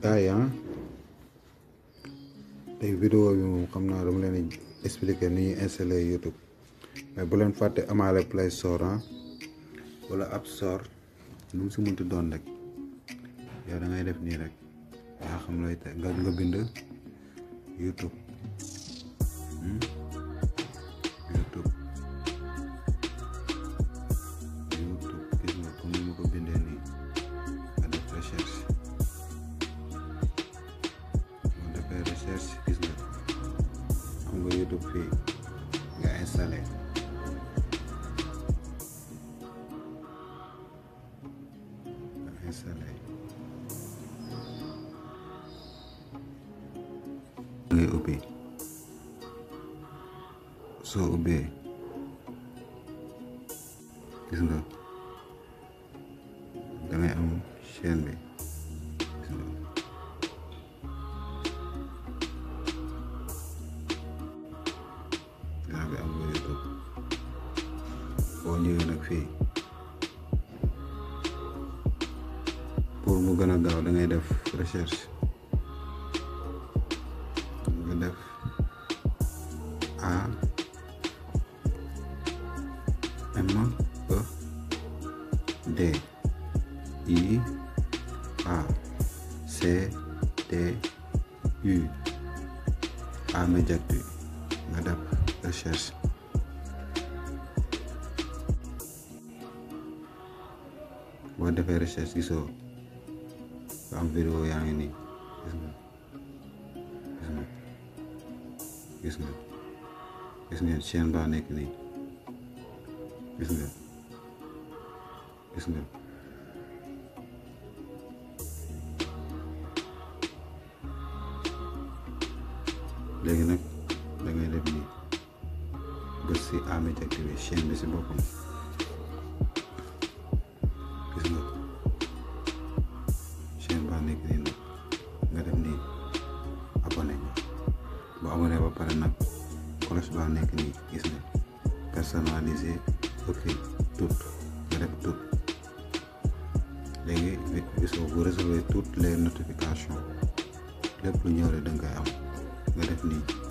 gars yi tey vidéo bi moom xam naa dama leen di expliquer ni ñuy installer YouTube mais bu leen fàtte amaale Play Store wala App Store lu mu si mënti doon rek yow da ngay def nii rek yaa xam looy te nga bind YouTube YouTube gis nga comme ni ma ko bindee nii nga def recherche boo defee recherche gis nga xam nga YouTube fii nga installé ngay ubbi soo ubbee gis nga dangay am chaîne bi gis nga yaa bi am nga YouTube boo ñëwee nag fii pour mu gën a gaaw da ngay def recherche nga def AMEDIACTU AMEDIACTU nga def recherche boo defee recherche gisoo nga am vidéo yaa ngi nii gis nga chaîne baa nekk nii gis nga léegi nag da ngay def nii bës si AMEDIACTU bi chaîne bi si boppam gis nga chaîne baa nekk nii nag nga def nii abonné boo abonné ba pare nag cloche baa nekk nii gis nga personnalisé ok tout nga def tout léegi gisoo bu recevoir toutes les notifications lépp lu ñëw rek da nga koy am nga def nii